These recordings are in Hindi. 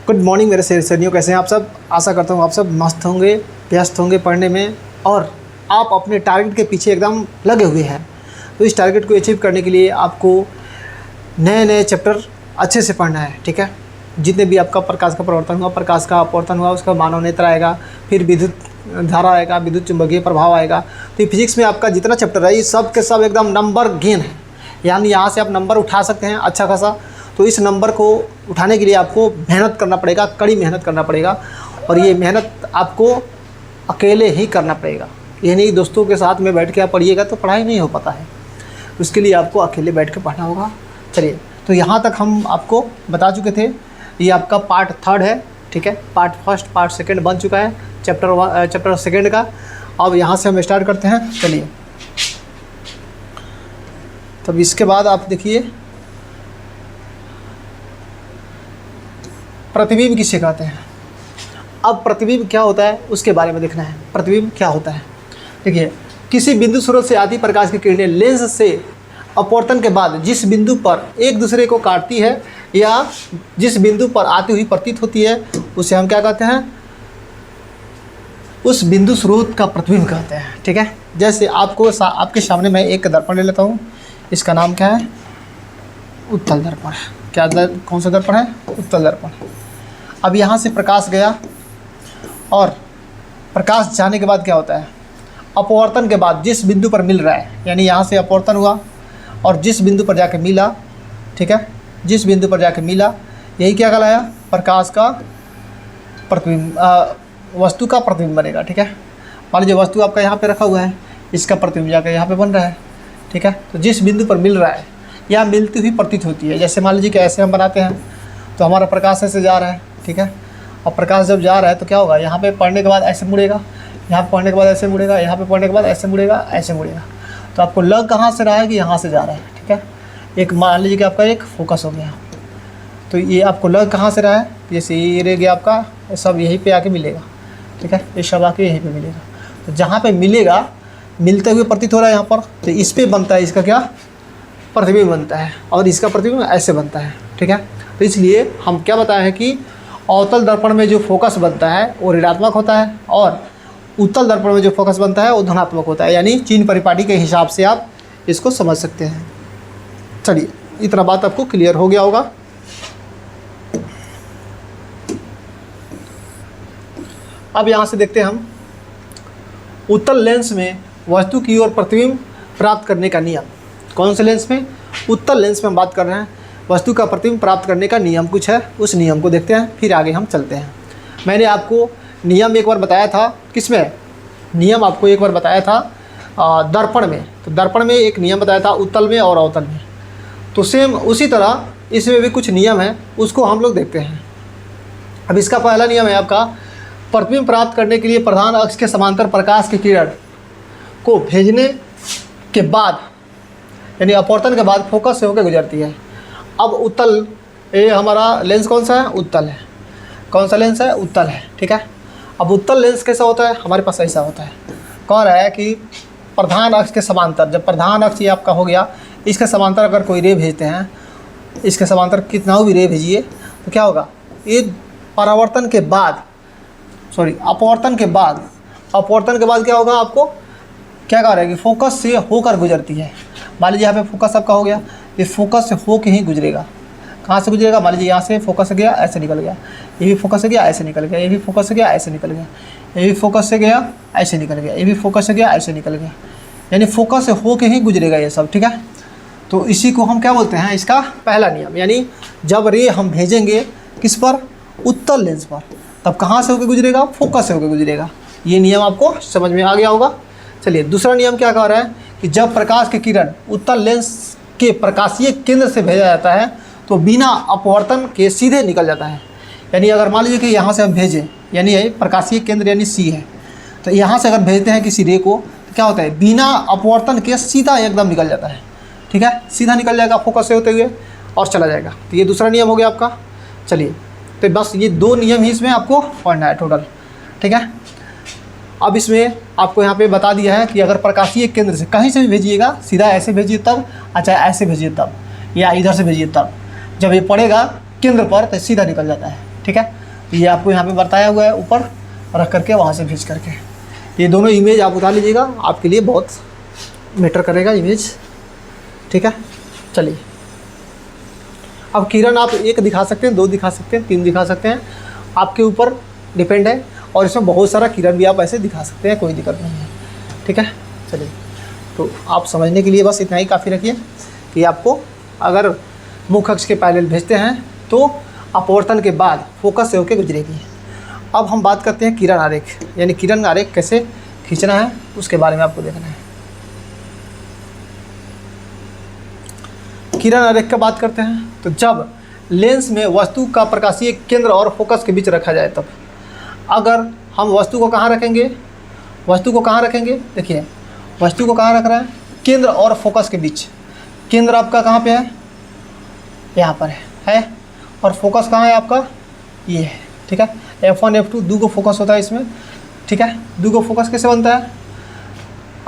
गुड मॉर्निंग मेरे सहेलियों, कैसे हैं आप सब। आशा करता हूँ आप सब मस्त होंगे, व्यस्त होंगे पढ़ने में और आप अपने टारगेट के पीछे एकदम लगे हुए हैं। तो इस टारगेट को अचीव करने के लिए आपको नए नए चैप्टर अच्छे से पढ़ना है, ठीक है। जितने भी आपका प्रकाश का अपवर्तन हुआ उसका मानव नेत्र आएगा, फिर विद्युत धारा आएगा, विद्युत चुंबकीय प्रभाव आएगा। तो फिजिक्स में आपका जितना चैप्टर है ये सब के सब एकदम नंबर गेन है, यानी यहाँ से आप नंबर उठा सकते हैं अच्छा खासा। तो इस नंबर को उठाने के लिए आपको मेहनत करना पड़ेगा, कड़ी मेहनत करना पड़ेगा। और ये मेहनत आपको अकेले ही करना पड़ेगा, ये नहीं दोस्तों के साथ में बैठ के आप पढ़िएगा तो पढ़ाई नहीं हो पाता है। उसके लिए आपको अकेले बैठ के पढ़ना होगा। चलिए, तो यहाँ तक हम आपको बता चुके थे। ये आपका पार्ट 3 है, ठीक है। पार्ट 1, पार्ट 2 बन चुका है चैप्टर 2 का। अब यहाँ से हम स्टार्ट करते हैं। चलिए, तब इसके बाद आप देखिए प्रतिबिंब किसे कहते हैं। अब प्रतिबिंब क्या होता है उसके बारे में देखना है। प्रतिबिंब क्या होता है, देखिए, किसी बिंदु स्रोत से आती प्रकाश की किरणें लेंस से अपवर्तन के बाद जिस बिंदु पर एक दूसरे को काटती है या जिस बिंदु पर आती हुई प्रतीत होती है उसे हम क्या कहते हैं, उस बिंदु स्रोत का प्रतिबिंब कहते हैं, ठीक है। जैसे आपके सामने मैं एक दर्पण ले लेता हूँ, इसका नाम क्या है, उत्तल दर्पण। कौन सा दर्पण है, उत्तल दर्पण। अब यहाँ से प्रकाश गया और प्रकाश जाने के बाद क्या होता है, अपवर्तन के बाद जिस बिंदु पर मिल रहा है, यानी यहाँ से अपवर्तन हुआ और जिस बिंदु पर जाके मिला, ठीक है, जिस बिंदु पर जाके मिला, यही क्या कहलाया, प्रकाश का प्रतिबिंब, वस्तु का प्रतिबिंब बनेगा, ठीक है। मान लीजिए वस्तु आपका यहाँ पे रखा हुआ है, इसका प्रतिबिंब जाकर यहाँ पे बन रहा है, ठीक है। तो जिस बिंदु पर मिल रहा है या मिलती हुई प्रतीत होती है, जैसे मान लीजिए कि ऐसे हम बनाते हैं तो हमारा प्रकाश ऐसे जा रहा है, ठीक है। और प्रकाश जब जा रहा है तो क्या होगा, यहाँ पे पढ़ने के बाद ऐसे मुड़ेगा, यहाँ पे पढ़ने के बाद ऐसे मुड़ेगा, यहाँ पे पढ़ने के बाद ऐसे मुड़ेगा, ऐसे मुड़ेगा। तो आपको लग कहाँ से रहा है कि यहाँ से जा रहा है, ठीक है। एक मान लीजिए कि आपका एक फोकस हो गया, तो ये आपको लग कहाँ से रहा है, जैसे ये रह गया आपका, ये सब यहीं पर आके मिलेगा, ठीक है। ये सब आके यहीं पर मिलेगा। तो जहाँ पर मिलेगा, मिलते हुए प्रतीत हो रहा है यहाँ पर, तो इस पर बनता है इसका क्या, प्रतिबिंब बनता है। और इसका प्रतिबिंब ऐसे बनता है, ठीक है। तो इसलिए हम क्या बताए हैं कि अवतल दर्पण में जो फोकस बनता है वो ऋणात्मक होता है और उत्तल दर्पण में जो फोकस बनता है वो धनात्मक होता है। यानी चिन्ह परिपाटी के हिसाब से आप इसको समझ सकते हैं। चलिए, इतना बात आपको क्लियर हो गया होगा। अब यहाँ से देखते हैं हम उत्तल लेंस में वस्तु की ओर प्रतिबिंब प्राप्त करने का नियम। कौन से लेंस में, उत्तल लेंस में हम बात कर रहे हैं। वस्तु का प्रतिबिंब प्राप्त करने का नियम कुछ है, उस नियम को देखते हैं, फिर आगे हम चलते हैं। मैंने आपको नियम एक बार बताया था, किसमें, नियम आपको एक बार बताया था दर्पण में। तो दर्पण में एक नियम बताया था उत्तल में और अवतल में। तो सेम उसी तरह इसमें भी कुछ नियम है, उसको हम लोग देखते हैं। अब इसका पहला नियम है आपका, प्रतिबिंब प्राप्त करने के लिए प्रधान अक्ष के समांतर प्रकाश की किरण को भेजने के बाद, यानी अपवर्तन के बाद फोकस से होकर गुजरती है। अब उत्तल, ये हमारा लेंस कौन सा है, उत्तल है। कौन सा लेंस है, उत्तल है, ठीक है। अब उत्तल लेंस कैसा होता है, हमारे पास ऐसा होता है। कौन रहा है कि प्रधान अक्ष के समांतर, जब प्रधान अक्ष ये आपका हो गया, इसके समांतर अगर कोई रे भेजते हैं, इसके समांतर कितना भी रे भेजिए तो क्या होगा, ये परावर्तन के बाद, अपवर्तन के बाद क्या होगा, आपको क्या कह रहा है कि फोकस से होकर गुजरती है। मान लीजिए यहाँ पे फोकस आपका हो गया, ये फोकस से होकर ही गुजरेगा। कहाँ से गुजरेगा, मान लीजिए यहाँ से फोकस से गया, ऐसे निकल गया, ये भी फोकस से गया, ऐसे निकल गया, ये भी फोकस से गया, ऐसे निकल गया, ये भी फोकस से गया, ऐसे निकल गया, ये भी फोकस से गया, ऐसे निकल गया। यानी फोकस से होकर ही गुजरेगा ये सब, ठीक है। तो इसी को हम क्या बोलते हैं, इसका पहला नियम। यानी जब रे हम भेजेंगे किस पर, उत्तल लेंस पर, तब कहाँ से होकर गुजरेगा, फोकस से होकर गुजरेगा। ये नियम आपको समझ में आ गया होगा। चलिए, दूसरा नियम क्या कह रहा है कि जब प्रकाश की किरण उत्तल लेंस के प्रकाशीय केंद्र से भेजा जाता है तो बिना अपवर्तन के सीधे निकल जाता है। यानी अगर मान लीजिए कि यहाँ से हम भेजें, यानी ये प्रकाशीय केंद्र यानी सी है, तो यहाँ से अगर भेजते हैं किसी रे को तो क्या होता है, बिना अपवर्तन के सीधा एकदम निकल जाता है, ठीक है। सीधा निकल जाएगा फोकस से होते हुए और चला जाएगा। तो ये दूसरा नियम हो गया आपका। चलिए, तो बस ये 2 नियम ही इसमें आपको पढ़ना है टोटल, ठीक है। अब इसमें आपको यहाँ पे बता दिया है कि अगर प्रकाशीय केंद्र से कहीं से भी भेजिएगा, सीधा ऐसे भेजिए तब, अच्छा ऐसे भेजिए तब, या इधर से भेजिए तब, जब ये पड़ेगा केंद्र पर तो सीधा निकल जाता है, ठीक है। ये आपको यहाँ पे बताया हुआ है ऊपर रख करके वहाँ से भेज करके। ये दोनों इमेज आप उतार लीजिएगा, आपके लिए बहुत मैटर करेगा इमेज, ठीक है। चलिए अब किरण आप एक दिखा सकते हैं, 2 दिखा सकते हैं, 3 दिखा सकते हैं, आपके ऊपर डिपेंड है। और इसमें बहुत सारा किरण भी आप ऐसे दिखा सकते हैं, कोई दिक्कत नहीं है, ठीक है। चलिए तो आप समझने के लिए बस इतना ही काफ़ी रखिए कि आपको अगर मुख्य अक्ष के पैरेलल भेजते हैं तो अपवर्तन के बाद फोकस से होकर गुजरेगी। अब हम बात करते हैं किरण आरेख, यानी किरण आरेख कैसे खींचना है उसके बारे में आपको देखना है। किरण आरेख का बात करते हैं तो जब लेंस में वस्तु का प्रकाशीय केंद्र और फोकस के बीच रखा जाए तब। अगर हम वस्तु को कहाँ रखेंगे, वस्तु को कहाँ रखेंगे, देखिए वस्तु को कहाँ रख रहा है, केंद्र और फोकस के बीच। केंद्र आपका कहाँ पे है, यहाँ पर है और फोकस कहाँ है आपका, ये है, ठीक है। F1 F2 दो को फोकस होता है इसमें, ठीक है। दो को फोकस कैसे बनता है,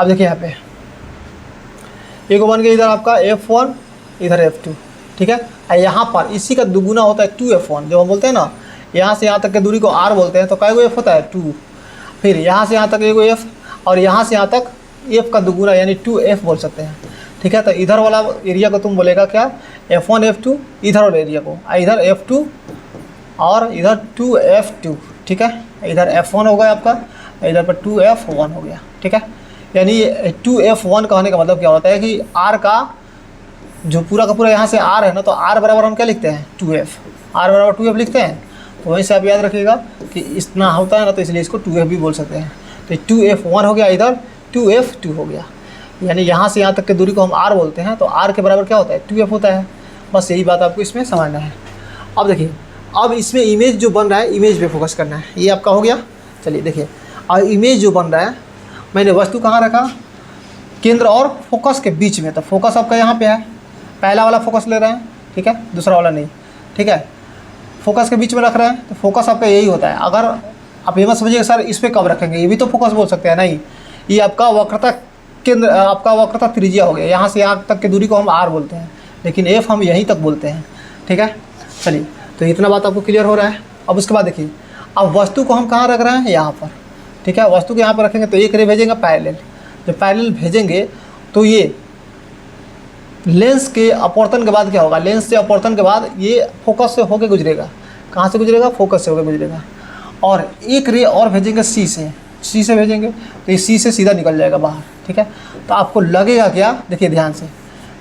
अब देखिए यहाँ पे एक बन गया इधर आपका F1, इधर F2, ठीक है। और यहाँ पर इसी का दुगुना होता है 2F1, जो हम बोलते हैं ना, यहाँ से यहाँ तक की दूरी को R बोलते हैं, तो कै गो F होता है 2, फिर यहाँ से यहाँ तक एगो F और यहाँ से यहाँ तक F का दुगुना यानी 2F बोल सकते हैं, ठीक है। तो इधर वाला एरिया को तुम बोलेगा क्या, F1 F2, इधर वाले एरिया को, इधर F2 और इधर 2F2, ठीक है। इधर F1 हो गया आपका, इधर पर 2F1 हो गया, ठीक है। यानी 2F1 कहने का मतलब क्या होता है कि R का जो पूरा का पूरा यहाँ से R है ना, तो R बराबर हम क्या लिखते हैं 2F, R बराबर 2F लिखते हैं। तो वहीं से आप याद रखिएगा कि इतना होता है ना, तो इसलिए इसको 2F भी बोल सकते हैं। तो 2F1 हो गया, इधर 2F2 हो गया, यानी यहाँ से यहाँ तक की दूरी को हम R बोलते हैं, तो R के बराबर क्या होता है 2F होता है। बस यही बात आपको इसमें समझना है। अब देखिए, अब इसमें इमेज जो बन रहा है, इमेज पे फोकस करना है, ये आपका हो गया। चलिए देखिए, अब इमेज जो बन रहा है, मैंने वस्तु कहाँ रखा, केंद्र और फोकस के बीच में। तो फोकस आपका यहाँ पे है, पहला वाला फोकस ले रहे हैं, ठीक है, दूसरा वाला नहीं, ठीक है। फोकस के बीच में रख रहे हैं, तो फोकस आपका यही होता है। अगर आप ये मत समझिए सर इस पर कब रखेंगे, ये भी तो फोकस बोल सकते हैं, नहीं, ये आपका वक्रता केंद्र, आपका वक्रता त्रिज्या हो गया। यहाँ से यहाँ तक की दूरी को हम R बोलते हैं, लेकिन F हम यहीं तक बोलते हैं, ठीक है। चलिए, तो इतना बात आपको क्लियर हो रहा है। अब उसके बाद देखिए, अब वस्तु को हम कहाँ रख रहे हैं, यहाँ पर, ठीक है। वस्तु को यहाँ पर रखेंगे तो एक रे भेजेंगे पैरेलल, जब पैरेलल भेजेंगे तो ये लेंस के अपवर्तन के बाद क्या होगा, लेंस से अपवर्तन के बाद ये फोकस से होकर गुजरेगा। कहाँ से गुजरेगा, फोकस से होकर गुजरेगा। और एक रे और भेजेंगे सी से भेजेंगे तो ये सी से सीधा निकल जाएगा बाहर, ठीक है। तो आपको लगेगा क्या, देखिए ध्यान से,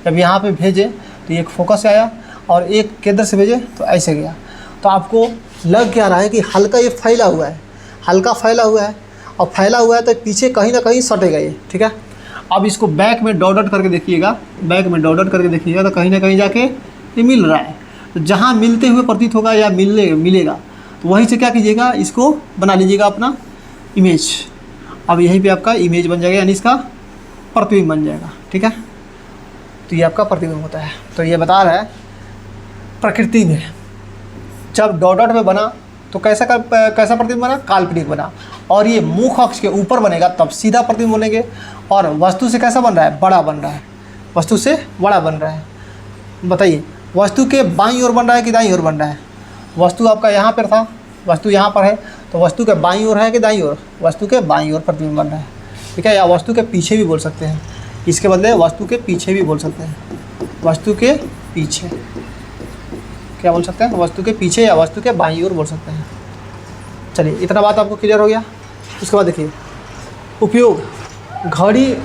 जब यहाँ पे भेजे तो एक फोकस से आया और एक केंद्र से भेजे तो ऐसे गया। तो आपको लग क्या रहा है कि हल्का ये फैला हुआ है, हल्का फैला हुआ है, और फैला हुआ है तो पीछे कहीं ना कहीं सटेगा ये, ठीक है। अब इसको बैक में डॉट डॉट करके देखिएगा, बैक में डॉट डॉट करके देखिएगा तो कहीं ना कहीं जाके ये मिल रहा है। तो जहाँ मिलते हुए प्रतीत होगा या मिलेगा तो वहीं से क्या कीजिएगा, इसको बना लीजिएगा अपना इमेज। अब यहीं पे आपका इमेज बन जाएगा, यानी इसका प्रतिबिंब बन जाएगा, ठीक है। तो ये आपका प्रतिबिंब होता है। तो ये बता रहा है प्रकृति में जब डॉट डॉट में बना तो कैसा प्रतिबिंब बना, काल्पनिक बना। और ये मुख्य अक्ष के ऊपर बनेगा तब सीधा प्रतिबिंब बनेंगे। और वस्तु से कैसा बन रहा है, बड़ा बन रहा है, वस्तु से बड़ा बन रहा है। बताइए, वस्तु के बाईं ओर बन रहा है कि दाईं ओर बन रहा है, वस्तु आपका यहाँ पर था, वस्तु यहाँ पर है, तो वस्तु के बाईं ओर है कि दाईं ओर, वस्तु के बाईं ओर प्रतिबिंब बन रहा है, ठीक है। या वस्तु के पीछे भी बोल सकते हैं, इसके बदले वस्तु के पीछे भी बोल सकते हैं, वस्तु के पीछे क्या बोल सकते हैं, वस्तु के पीछे या वस्तु के बाईं ओर बोल सकते हैं। चलिए, इतना बात आपको क्लियर हो गया। उसके बाद देखिए, उपयोग घड़ी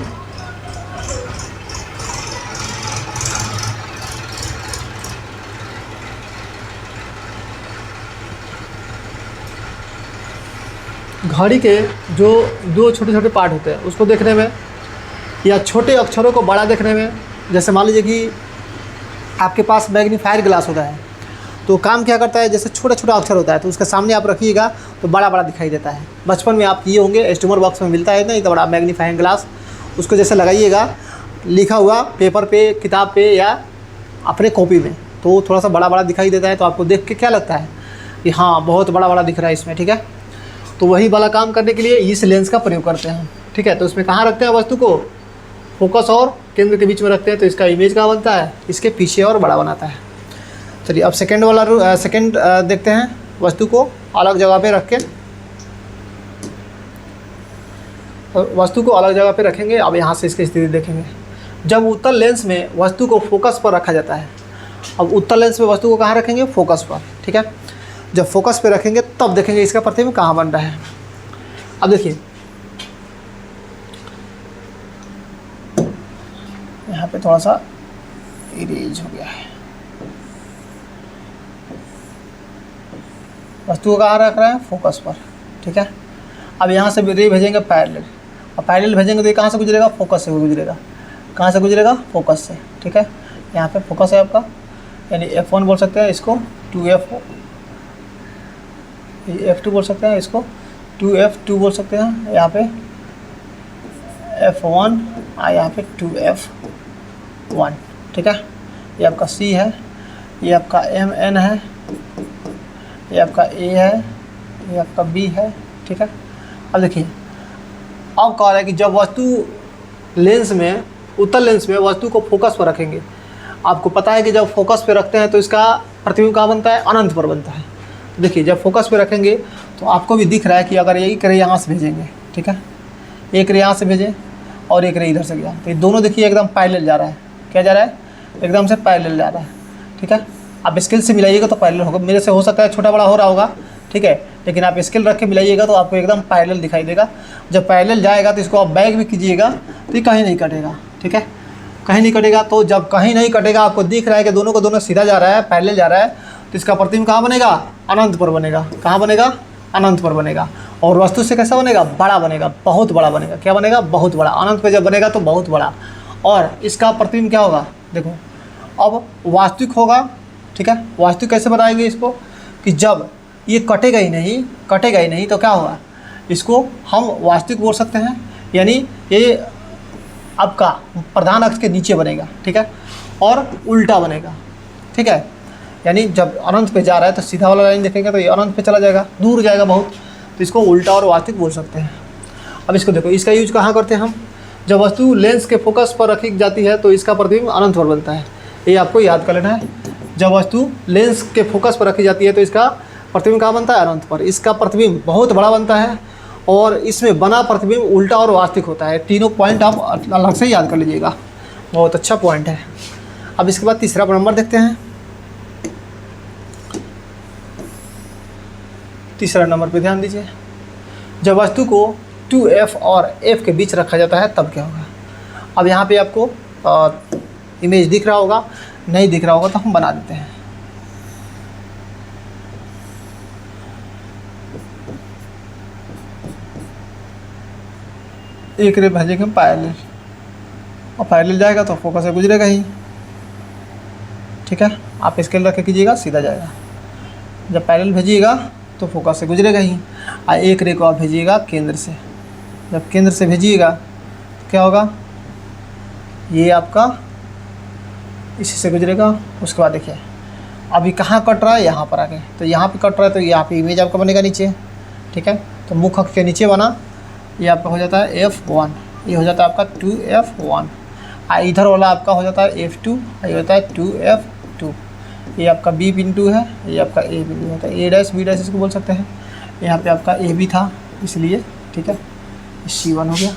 घड़ी के जो दो छोटे छोटे पार्ट होते हैं उसको देखने में, या छोटे अक्षरों को बड़ा देखने में। जैसे मान लीजिए कि आपके पास मैग्नीफायर ग्लास होता है, तो काम क्या करता है, जैसे छोटा छोटा अक्षर होता है तो उसके सामने आप रखिएगा तो बड़ा बड़ा दिखाई देता है। बचपन में आप किए होंगे, एस्टूमर बॉक्स में मिलता है ना इतना बड़ा मैग्नीफाइंग ग्लास, उसको जैसे लगाइएगा लिखा हुआ पेपर पे, किताब पे या अपने कॉपी में, तो थोड़ा सा बड़ा बड़ा दिखाई देता है। तो आपको देख के क्या लगता है कि हाँ बहुत बड़ा बड़ा दिख रहा है इसमें, ठीक है। तो वही वाला काम करने के लिए इस लेंस का प्रयोग करते हैं, ठीक है। तो उसमें कहाँ रखते हैं, वस्तु को फोकस और केंद्र के बीच में रखते हैं, तो इसका इमेज कहाँ बनता है, इसके पीछे और बड़ा बनाता है। चलिए, अब सेकंड देखते हैं, वस्तु को अलग जगह पे रख के, वस्तु को अलग जगह पे रखेंगे। अब यहाँ से इसकी स्थिति देखेंगे। जब उत्तल लेंस में वस्तु को फोकस पर रखा जाता है, अब उत्तल लेंस में वस्तु को कहाँ रखेंगे? फोकस पर, ठीक है। जब फोकस पे रखेंगे तब देखेंगे इसका प्रतिबिंब कहाँ बन रहा है। अब देखिए यहाँ पे थोड़ा सा इरेज हो गया है। वस्तु को कहाँ रख रहे हैं? फोकस पर, ठीक है। अब यहाँ से रे भेजेंगे पैरेलल, और पैरेलल भेजेंगे तो ये कहाँ से गुजरेगा? फोकस से गुजरेगा। कहाँ से गुजरेगा? फोकस से, ठीक है। यहाँ पे फोकस है आपका, यानी F1 बोल सकते हैं इसको, 2F, F2 बोल सकते हैं इसको, 2F2 बोल सकते हैं। यहाँ पे F1 और यहाँ पे 2F1, ठीक है। ये आपका C है, ये आपका MN है, ये आपका A है, ये आपका B है, ठीक है। अब देखिए, अब कह रहा है कि जब वस्तु लेंस में, उत्तल लेंस में वस्तु को फोकस पर रखेंगे, आपको पता है कि जब फोकस पे रखते हैं तो इसका प्रतिबिंब कहाँ बनता है? अनंत पर बनता है। तो देखिए जब फोकस पे रखेंगे तो आपको भी दिख रहा है कि अगर एक रे यहाँ से भेजेंगे, ठीक है, एक रे यहाँ से भेजें और एक रे इधर से गया, तो ये दोनों देखिए एकदम पैरेलल जा रहा है। क्या जा रहा है? एकदम से पैरेलल जा रहा है, ठीक है। आप स्केल से मिलाइएगा तो पैरेलल होगा। मेरे से हो सकता है छोटा बड़ा हो रहा होगा, ठीक है, लेकिन आप स्केल रख के मिलाइएगा तो आपको एकदम पैरेलल दिखाई देगा। जब पैरेलल जाएगा तो इसको आप बैक भी कीजिएगा तो ये कहीं नहीं कटेगा, ठीक है, कहीं नहीं कटेगा। तो जब कहीं नहीं कटेगा, आपको दिख रहा है कि दोनों को दोनों सीधा जा रहा है, पैरेलल जा रहा है, तो इसका प्रतिबिंब कहाँ बनेगा? अनंत पर बनेगा। कहाँ बनेगा? अनंत पर बनेगा। और वस्तु से कैसा बनेगा? बड़ा बनेगा, बहुत बड़ा बनेगा। क्या बनेगा? बहुत बड़ा। अनंत पे जब बनेगा तो बहुत बड़ा। और इसका प्रतिबिंब क्या होगा? देखो अब वास्तविक होगा, ठीक है। वास्तविक कैसे बनाएंगे इसको? कि जब ये कटेगा ही नहीं तो क्या होगा? इसको हम वास्तविक बोल सकते हैं, यानी ये आपका प्रधान अक्ष के नीचे बनेगा, ठीक है, और उल्टा बनेगा, ठीक है। यानी जब अनंत पे जा रहा है तो सीधा वाला लाइन देखेंगे तो ये अनंत पे चला जाएगा, दूर जाएगा बहुत, तो इसको उल्टा और वास्तविक बोल सकते हैं। अब इसको देखो, इसका यूज कहाँ करते हैं हम? जब वस्तु लेंस के फोकस पर रखी जाती है तो इसका प्रतिबिंब अनंत पर बनता है। ये आपको याद कर लेना है। जब वस्तु लेंस के फोकस पर रखी जाती है तो इसका प्रतिबिंब कहाँ बनता है? अनंत पर। इसका प्रतिबिंब बहुत बड़ा बनता है और इसमें बना प्रतिबिंब उल्टा और वास्तविक होता है। तीनों पॉइंट आप अलग से याद कर लीजिएगा, बहुत अच्छा पॉइंट है। अब इसके बाद तीसरा नंबर देखते हैं। तीसरा नंबर पे ध्यान दीजिए। जब वस्तु को 2F और F के बीच रखा जाता है तब क्या होगा? अब यहाँ पे आपको इमेज दिख रहा होगा, नहीं दिख रहा होगा तो हम बना देते हैं। एक रे भेजेंगे पैरेलल, और पैरेलल जाएगा तो फोकस से गुजरेगा ही, ठीक है। आप स्केल रख के कीजिएगा, सीधा जाएगा। जब पैरेलल भेजिएगा तो फोकस से गुजरेगा ही। और एक रे को आप भेजिएगा केंद्र से। जब केंद्र से भेजिएगा तो क्या होगा? ये आपका इसी से गुजरेगा। उसके बाद देखिए अभी कहाँ कट रहा है? यहाँ पर आके, तो यहाँ पे कट रहा है तो यहाँ पे इमेज आपका बनेगा नीचे, ठीक है। तो मुख अक्ष के नीचे बना, ये आपका हो जाता है F1, ये हो जाता है आपका 2F1। इधर वाला आपका हो जाता है F2, ये होता है 2F2। ये आपका B बिंदु है, ये आपका A बिंदु होता है, A डैश B डैश इसको बोल सकते हैं। यहाँ पे आपका A भी था इसलिए, ठीक है, C1 हो गया।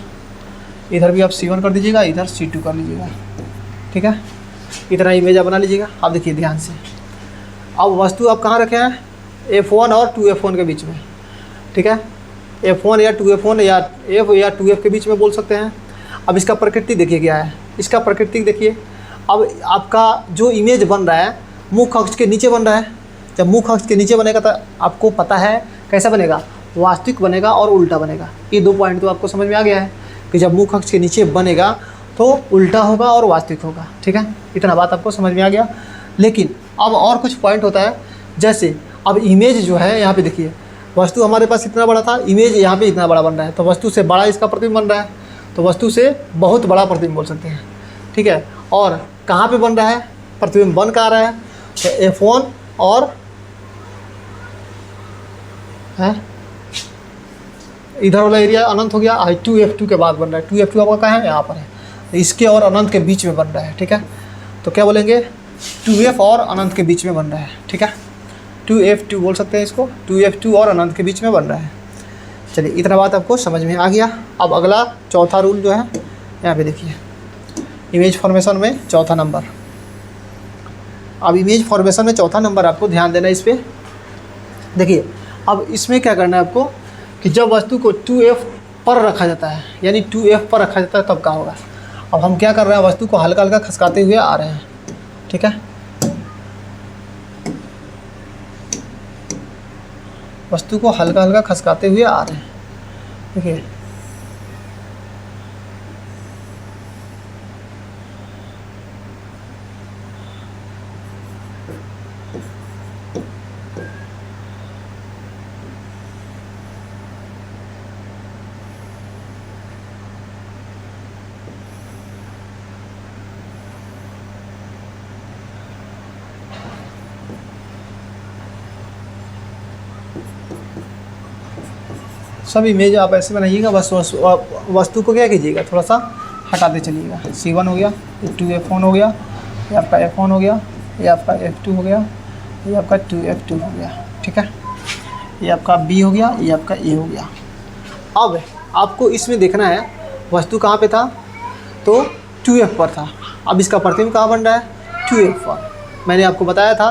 इधर भी आप C1 कर दीजिएगा, इधर C2 कर लीजिएगा, ठीक है। इतना इमेज आप बना लीजिएगा। अब देखिए ध्यान से, अब वस्तु आप कहाँ रखे हैं? F1 और 2F1 के बीच में, ठीक है। F1 या 2F1 या F या 2F के बीच में बोल सकते हैं। अब इसका प्रकृति देखिए क्या है। इसका प्रकृति देखिए, अब आपका जो इमेज बन रहा है मुख अक्ष के नीचे बन रहा है। जब मुख अक्ष के नीचे बनेगा तो आपको पता है कैसा बनेगा? वास्तविक बनेगा और उल्टा बनेगा। ये दो पॉइंट तो आपको समझ में आ गया है कि जब मुख अक्ष के नीचे बनेगा तो उल्टा होगा और वास्तविक होगा, ठीक है। इतना बात आपको समझ में आ गया। लेकिन अब और कुछ पॉइंट होता है, जैसे अब इमेज जो है यहाँ पे देखिए, वस्तु हमारे पास इतना बड़ा था, इमेज यहाँ पे इतना बड़ा बन रहा है, तो वस्तु से बड़ा इसका प्रतिबिंब बन रहा है, तो वस्तु से बहुत बड़ा प्रतिबिंब बोल सकते हैं, ठीक है। और कहाँ पे बन रहा है प्रतिबिंब? बन कहाँ रहा है? तो F1 और है इधर वाला एरिया अनंत हो गया, 2F2 के बाद बन रहा है। 2F2 आपका कहाँ है? यहाँ पर है, इसके और अनंत के बीच में बन रहा है, ठीक है। तो क्या बोलेंगे? 2F और अनंत के बीच में बन रहा है, ठीक है। 2F2 बोल सकते हैं इसको, 2F2 और अनंत के बीच में बन रहा है। चलिए इतना बात आपको समझ में आ गया। अब अगला चौथा रूल जो है यहाँ पे देखिए, इमेज फॉर्मेशन में चौथा नंबर। अब इमेज फॉर्मेशन में चौथा नंबर आपको ध्यान देना है इस पर। देखिए अब इसमें क्या करना है आपको कि जब वस्तु को 2F पर रखा जाता है, यानी 2F पर रखा जाता है तब क्या होगा। अब हम क्या कर रहे हैं, वस्तु को हल्का हल्का खसकाते हुए आ रहे हैं, ठीक है। वस्तु को हल्का हल्का खसकाते हुए आ रहे हैं, देखिए। सब इमेज आप ऐसे बनाइएगा, बस वस्तु को क्या कीजिएगा, थोड़ा सा हटाते चलिएगा। C1 हो गया, ये 2F1 हो गया, ये आपका F1 हो गया, ये आपका F2 हो गया, ये आपका 2F2 हो गया, ठीक है। ये आपका B हो गया, ये आपका A हो गया। अब आपको इसमें देखना है वस्तु कहाँ पे था, तो 2F पर था। अब इसका प्रतिबिंब कहाँ बन रहा है, 2F पर। मैंने आपको बताया था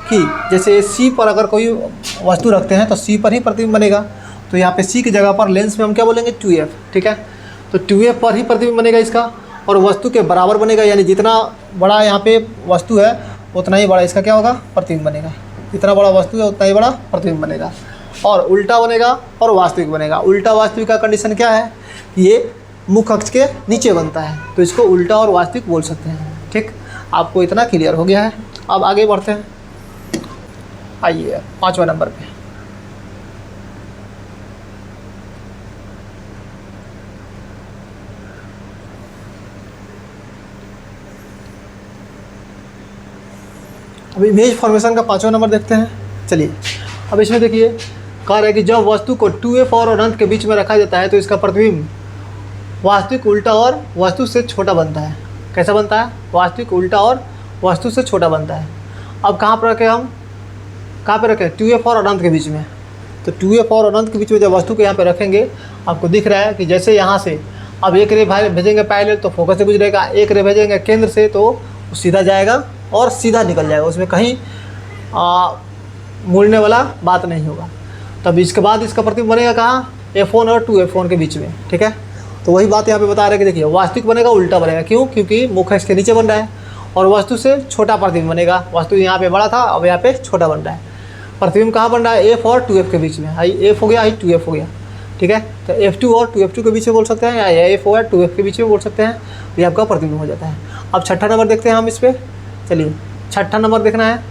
कि जैसे C पर अगर कोई वस्तु रखते हैं तो C पर ही प्रतिबिंब बनेगा, तो यहाँ पे C की जगह पर लेंस में हम क्या बोलेंगे, 2F, ठीक है। तो 2F पर ही प्रतिबिंब बनेगा इसका, और वस्तु के बराबर बनेगा, यानी जितना बड़ा यहाँ पे वस्तु है उतना ही बड़ा इसका क्या होगा, प्रतिबिंब बनेगा। जितना बड़ा वस्तु है उतना ही बड़ा प्रतिबिंब बनेगा। और उल्टा बनेगा और वास्तविक बनेगा। उल्टा वास्तविक का कंडीशन क्या है, ये मुख्य अक्ष के नीचे बनता है, तो इसको उल्टा और वास्तविक बोल सकते हैं, ठीक। आपको इतना क्लियर हो गया है। अब आगे बढ़ते हैं, आइए 5वां नंबर पे। अब इमेज फॉर्मेशन का 5वां नंबर देखते हैं। चलिए अब इसमें देखिए कह रहा है कि जब वस्तु को 2F और अनंत के बीच में रखा जाता है तो इसका प्रतिबिंब वास्तविक उल्टा और वस्तु से छोटा बनता है। कैसा बनता है, वास्तविक उल्टा और वस्तु से छोटा बनता है। अब कहाँ पर रखें हम, कहाँ पे रखें, 2F और अनंत के बीच में। तो 2F और अनंत के बीच में जब वस्तु को यहाँ पे रखेंगे, आपको दिख रहा है कि जैसे यहाँ से अब एक रे भेजेंगे पैरेलल तो फोकस से गुजरेगा, एक रे भेजेंगे केंद्र से तो सीधा जाएगा और सीधा निकल जाएगा, उसमें कहीं मुड़ने वाला बात नहीं होगा। तब इसके बाद इसका प्रतिबिंब बनेगा कहाँ, F1 और 2F1 के बीच में, ठीक है। तो वही बात यहाँ पे बता रहे हैं कि देखिए वास्तविक बनेगा उल्टा बनेगा, क्यों, क्योंकि मुख्य अक्ष के नीचे बन रहा है, और वस्तु से छोटा प्रतिबिंब बनेगा। वस्तु यहाँ पे बड़ा था, अब यहाँ पे छोटा बन रहा है। प्रतिबिंब कहाँ बन रहा है, F और 2F के बीच में। हाई F हो गया, हाई 2F हो गया, ठीक है। तो F2 और 2F2 के बीच में बोल सकते हैं, या F हो गया 2F के बीच में बोल सकते हैं, तो ये आपका प्रतिबिंब हो जाता है। अब छठा नंबर देखते हैं हम इस पर। चलिए छठा नंबर देखना है,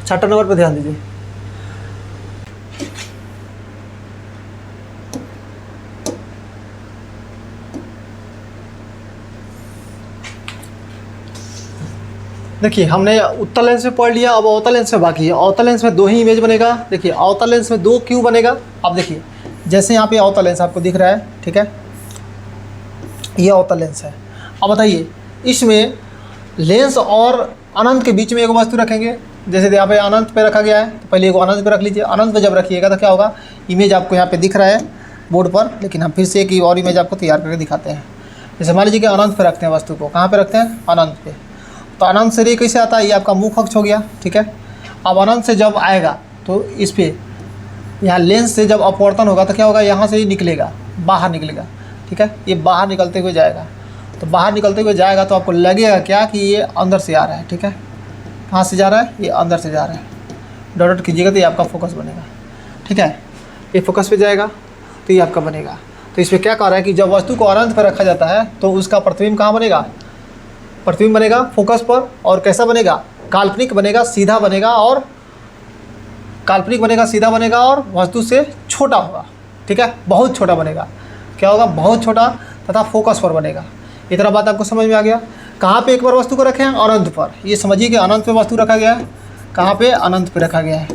छठा नंबर पर ध्यान दीजिए। देखिए हमने उत्तल लेंस में पढ़ लिया, अब अवतल लेंस में बाकी है। अवतल लेंस में 2 ही इमेज बनेगा। देखिए अवतल लेंस में 2 क्यों बनेगा, अब देखिए जैसे यहाँ पे अवतल लेंस आपको दिख रहा है, ठीक है, ये अवतल लेंस है। अब बताइए इसमें लेंस और अनंत के बीच में एक वस्तु रखेंगे। जैसे यहाँ पे अनंत पे रखा गया है, तो पहले एक अनंत पे रख लीजिए। अनंत पे जब रखिएगा तो क्या होगा, इमेज आपको यहाँ पे दिख रहा है बोर्ड पर, लेकिन हम फिर से एक और इमेज आपको तैयार करके दिखाते हैं। जैसे मान लीजिए कि अनंत पे रखते हैं वस्तु को, कहाँ पे रखते हैं, अनंत पे। तो अनंत से रे कैसे आता है, ये आपका मुख्य अक्ष हो गया, ठीक है। अब अनंत से जब आएगा तो इस पर यहाँ लेंस से जब अपवर्तन होगा तो क्या होगा, यहाँ से ही निकलेगा, बाहर निकलेगा, ठीक है। ये बाहर निकलते हुए जाएगा, तो बाहर निकलते हुए जाएगा तो आपको लगेगा क्या कि ये अंदर से आ रहा है, ठीक है। कहाँ से जा रहा है, ये अंदर से जा रहा है। डॉट डॉट कीजिएगा तो ये आपका फोकस बनेगा, ठीक है। ये फोकस पे जाएगा तो ये आपका बनेगा। तो इसमें क्या कह रहा है कि जब वस्तु को अनंत पर रखा जाता है तो उसका प्रतिबिंब कहाँ बनेगा, प्रतिबिंब बनेगा फोकस पर। और कैसा बनेगा, काल्पनिक बनेगा, सीधा बनेगा, और काल्पनिक बनेगा, सीधा बनेगा, और वस्तु से छोटा होगा, ठीक है, बहुत छोटा बनेगा। क्या होगा, बहुत छोटा, तथा फोकस पर बनेगा। इतना बात आपको समझ में आ गया। कहाँ पे एक बार वस्तु को रखें, अनंत पर। ये समझिए कि अनंत पे वस्तु रखा गया है। कहाँ पे, अनंत पे रखा गया है।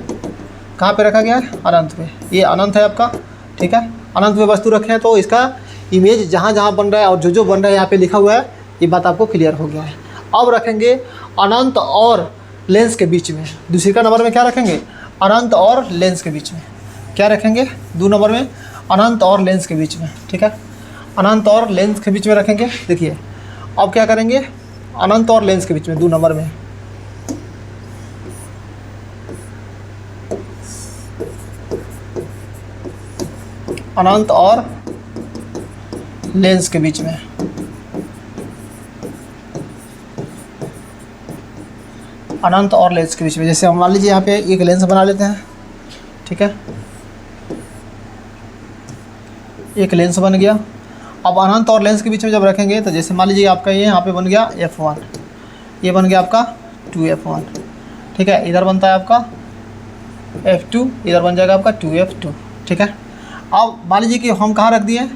कहाँ पे रखा गया है, अनंत पे। ये अनंत है आपका, ठीक है। अनंत पे वस्तु रखें तो इसका इमेज जहाँ जहाँ बन रहा है और जो बन रहा है यहाँ पे लिखा हुआ है, ये बात आपको क्लियर हो गया है। अब रखेंगे अनंत और लेंस के बीच में। दूसरी का नंबर में क्या रखेंगे, अनंत और लेंस के बीच में। क्या रखेंगे, 2 नंबर में अनंत और लेंस के बीच में, ठीक है, अनंत और लेंस के बीच में रखेंगे। देखिए अब क्या करेंगे, अनंत और लेंस के बीच में 2 नंबर में, अनंत और लेंस के बीच में, अनंत और लेंस के बीच में। जैसे हम मान लीजिए यहाँ पे एक लेंस बना लेते हैं, ठीक है, एक लेंस बन गया। अब अनंत और लेंस के बीच में जब रखेंगे तो जैसे मान लीजिए आपका ये यहाँ पे बन गया f1, ये बन गया आपका 2f1, ठीक है, इधर बनता है आपका f2, इधर बन जाएगा आपका 2f2, ठीक है। अब मान लीजिए कि हम कहाँ रख दिए,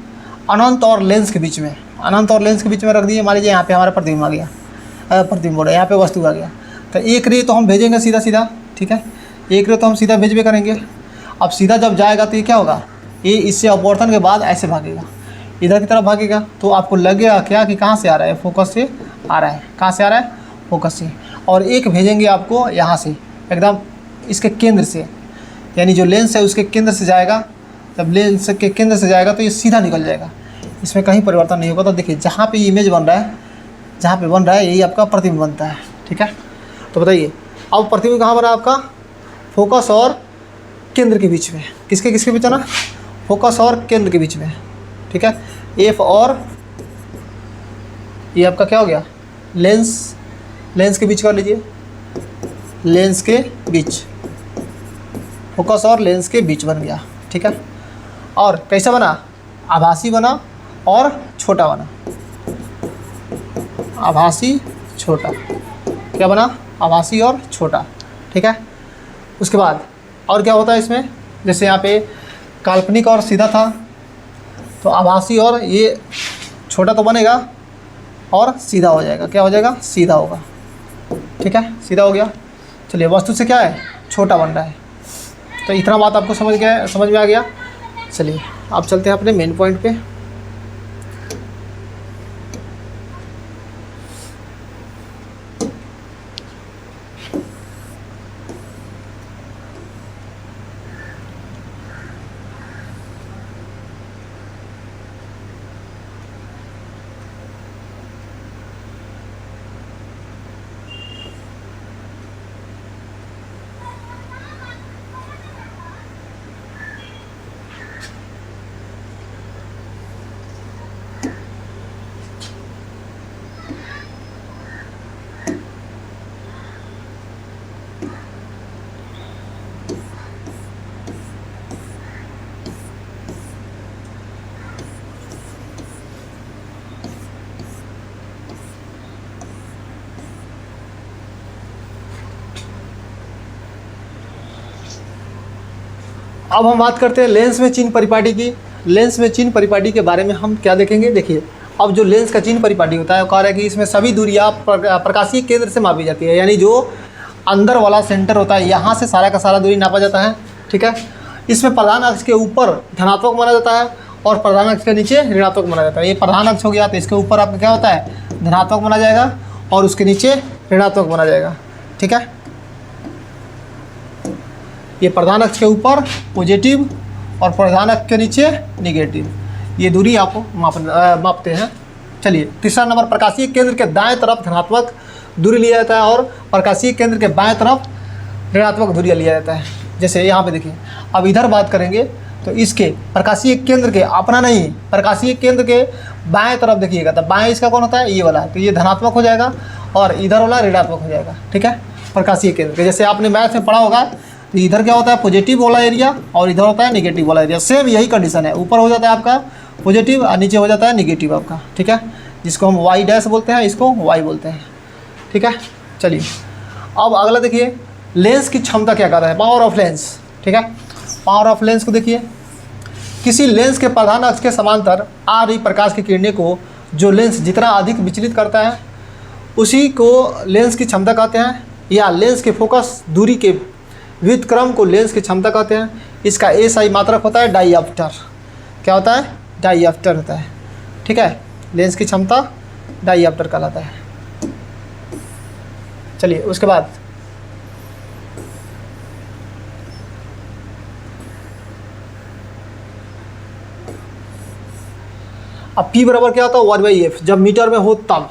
अनंत और लेंस के बीच में, अनंत और लेंस के बीच में रख दिए। मान लीजिए यहाँ पे हमारा प्रतिबिंब आ गया, प्रतिबिंब बोल रहे यहाँ पे वस्तु आ गया, तो एक रे तो हम भेजेंगे सीधा सीधा, ठीक है, एक रे तो हम सीधा भेजबे करेंगे। अब सीधा जब जाएगा तो ये क्या होगा, ये इससे अपवर्तन के बाद ऐसे भागेगा, इधर की तरफ भागेगा। तो आपको लगेगा क्या कि कहाँ से आ रहा है, फोकस से आ रहा है। कहाँ से आ रहा है, फोकस से। और एक भेजेंगे आपको यहाँ से एकदम इसके केंद्र से, यानी जो लेंस है उसके केंद्र से जाएगा। जब लेंस के केंद्र से जाएगा तो ये सीधा निकल जाएगा, इसमें कहीं परिवर्तन नहीं होगा। तो देखिए जहाँ पे इमेज बन रहा है, जहाँ पे बन रहा है यही आपका प्रतिबिंब बनता है, ठीक है। तो बताइए अब प्रतिबिंब कहाँ बना आपका, फोकस और केंद्र के बीच में। किसके किसके बीच है ना, फोकस और केंद्र के बीच में, ठीक है। एफ और ये आपका क्या हो गया, लेंस, लेंस के बीच कर लीजिए, लेंस के बीच, फोकस और लेंस के बीच बन गया, ठीक है। और कैसा बना, आभासी बना और छोटा बना, आभासी छोटा, क्या बना, आभासी और छोटा, ठीक है। उसके बाद और क्या होता है इसमें, जैसे यहाँ पे काल्पनिक और सीधा था, तो आभासी और ये छोटा तो बनेगा और सीधा हो जाएगा। क्या हो जाएगा, सीधा होगा, ठीक है, सीधा हो गया। चलिए वस्तु से क्या है, छोटा बन रहा है। तो इतना बात आपको समझ में आ गया। चलिए अब चलते हैं अपने मेन पॉइंट पे। अब हम बात करते हैं लेंस में चिन्ह परिपाटी की। लेंस में चिन्ह परिपाटी के बारे में हम क्या देखेंगे, देखिए अब जो लेंस का चिन्ह परिपाटी होता है वो कह रहा है कि इसमें सभी दूरियां प्रकाशीय केंद्र से मापी जाती है, यानी जो अंदर वाला सेंटर होता है यहाँ से सारा का सारा दूरी नापा जाता है, ठीक है। इसमें प्रधान अक्ष के ऊपर धनात्मक माना जाता है और प्रधान अक्ष के नीचे ऋणात्मक माना जाता है। ये प्रधान अक्ष हो गया तो इसके ऊपर आपका क्या होता है, धनात्मक माना जाएगा और उसके नीचे ऋणात्मक माना जाएगा, ठीक है। ये प्रधान अक्ष के ऊपर पॉजिटिव और प्रधान अक्ष के नीचे निगेटिव, ये दूरी आपको मापते हैं। चलिए तीसरा नंबर, प्रकाशीय केंद्र के दाएं तरफ धनात्मक दूरी लिया जाता है और प्रकाशीय केंद्र के बाएं तरफ ऋणात्मक दूरी लिया जाता है। जैसे यहाँ पे देखिए, अब इधर बात करेंगे तो इसके प्रकाशीय केंद्र के, अपना नहीं, प्रकाशीय केंद्र के बाएं तरफ देखिएगा तो बाएं इसका कौन होता है, ये वाला, तो ये धनात्मक हो जाएगा और इधर वाला ऋणात्मक हो जाएगा, ठीक है। प्रकाशीय केंद्र के जैसे आपने मैथ में पढ़ा होगा, तो इधर क्या होता है पॉजिटिव वाला एरिया और इधर होता है नेगेटिव वाला एरिया। सेम यही कंडीशन है, ऊपर हो जाता है आपका पॉजिटिव और नीचे हो जाता है नेगेटिव आपका, ठीक है, जिसको हम वाई डैश बोलते हैं, इसको वाई बोलते हैं, ठीक है। चलिए अब अगला देखिए, लेंस की क्षमता क्या कहता है, पावर ऑफ लेंस, ठीक है। पावर ऑफ लेंस को देखिए, किसी लेंस के प्रधान अक्ष के समांतर आ रही प्रकाश की किरणें को जो लेंस जितना अधिक विचलित करता है उसी को लेंस की क्षमता कहते हैं, या लेंस के फोकस दूरी के व्युत्क्रम को लेंस की क्षमता कहते हैं। इसका एसआई मात्रक होता है डाईऑप्टर, क्या होता है, डाईऑप्टर होता है, ठीक है। लेंस की क्षमता डाईऑप्टर कहलाता है। चलिए उसके बाद अब पी बराबर क्या होता है 1/f जब मीटर में हो तब।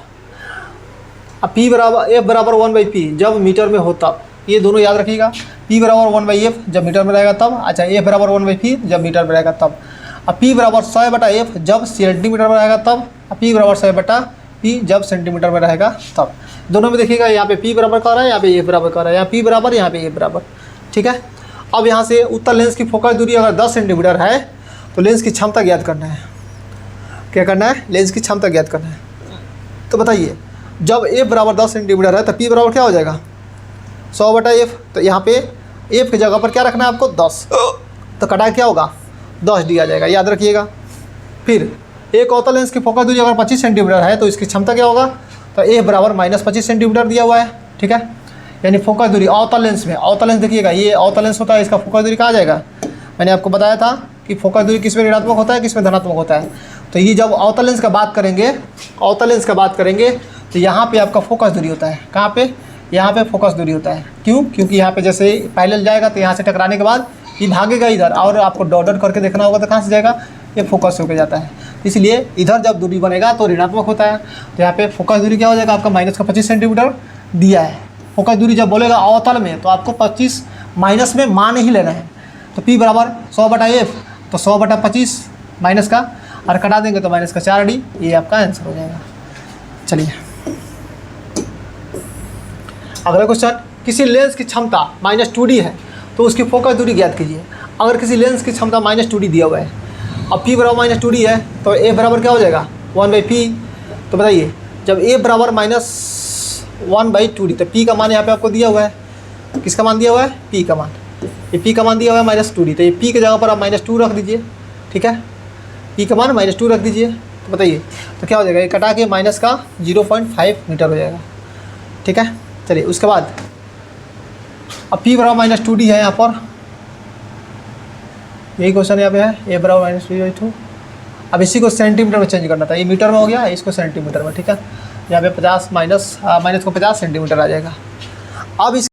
अब पी बराबर एफ बराबर 1/p जब मीटर में हो तब। ये दोनों याद रखिएगा। पी बराबर 1/f जब मीटर में रहेगा तब। अच्छा एफ बराबर 1/p जब मीटर में रहेगा तब। अब पी बराबर 100/f जब सेंटीमीटर में रहेगा तब। अब पी बराबर 100/p जब सेंटीमीटर में रहेगा तब। दोनों में देखिएगा यहाँ पे पी बराबर कर रहा है, यहाँ पे एफ बराबर कर रहा है, यहाँ पी बराबर, यहाँ पे एफ बराबर। ठीक है। अब यहाँ से उत्तल लेंस की फोकस दूरी अगर 10 सेंटीमीटर है तो लेंस की क्षमता ज्ञात करना है। क्या करना है? लेंस की क्षमता ज्ञात करना है। तो बताइए जब एफ बराबर 10 सेंटीमीटर है तो पी बराबर क्या हो जाएगा 100/f। तो यहाँ पे एफ की जगह पर क्या रखना है आपको 10, तो कटा क्या होगा 10d आ जाएगा, याद रखिएगा। फिर एक अवतल लेंस की फोकस दूरी अगर 25 सेंटीमीटर है तो इसकी क्षमता क्या होगा, तो एफ बराबर -25 सेंटीमीटर दिया हुआ है। ठीक है, यानी फोकस दूरी अवतल लेंस में, अवतल लेंस देखिएगा ये अवतल लेंस होता है, इसका फोकस दूरी कहाँ जाएगा। मैंने आपको बताया था कि फोकस दूरी किस में ऋणात्मक होता है, किस में धनात्मक होता है। तो ये जब अवतल लेंस का बात करेंगे, अवतल लेंस का बात करेंगे तो यहाँ पे आपका फोकस दूरी होता है। कहाँ पे? यहाँ पे फोकस दूरी होता है। क्यों? क्योंकि यहाँ पे जैसे पैरेलल जाएगा तो यहाँ से टकराने के बाद ये भागेगा इधर, और आपको डॉट डॉट करके देखना होगा तो कहाँ से जाएगा, ये फोकस होकर जाता है। इसलिए इधर जब दूरी बनेगा तो ऋणात्मक होता है। तो यहाँ पे फोकस दूरी क्या हो जाएगा आपका -25 सेंटीमीटर दिया है। फोकस दूरी जब बोलेगा अवतल में तो आपको 25 माइनस में मान ही लेना है। तो P बराबर 100/f, तो 100/25 माइनस का, और कटा देंगे तो माइनस का 4d, ये आपका आंसर हो जाएगा। चलिए अगला क्वेश्चन, किसी लेंस की क्षमता -2d है तो उसकी फोकस दूरी ज्ञात कीजिए। अगर किसी लेंस की क्षमता -2d दिया हुआ है, अब P बराबर -2d है तो a बराबर क्या हो जाएगा 1/p। तो बताइए जब a बराबर -1/2d, तो P का मान यहाँ पे आपको दिया हुआ है, किसका मान दिया हुआ है, P का मान। ये P का मान दिया हुआ है -2d, तो ये P की जगह पर आप -2 रख दीजिए। ठीक है, P का मान -2 रख दीजिए। तो बताइए तो क्या हो जाएगा, ये कटा के माइनस का 0.5 मीटर हो जाएगा। ठीक है, चलिए उसके बाद अब P बराबर -2d है यहाँ पर, यही क्वेश्चन यहाँ पे है, a बराबर -2d। अब इसी को सेंटीमीटर में चेंज करना था, ये मीटर में हो गया, इसको सेंटीमीटर में। ठीक है, यहाँ पे 50 माइनस को 50 सेंटीमीटर आ जाएगा। अब इस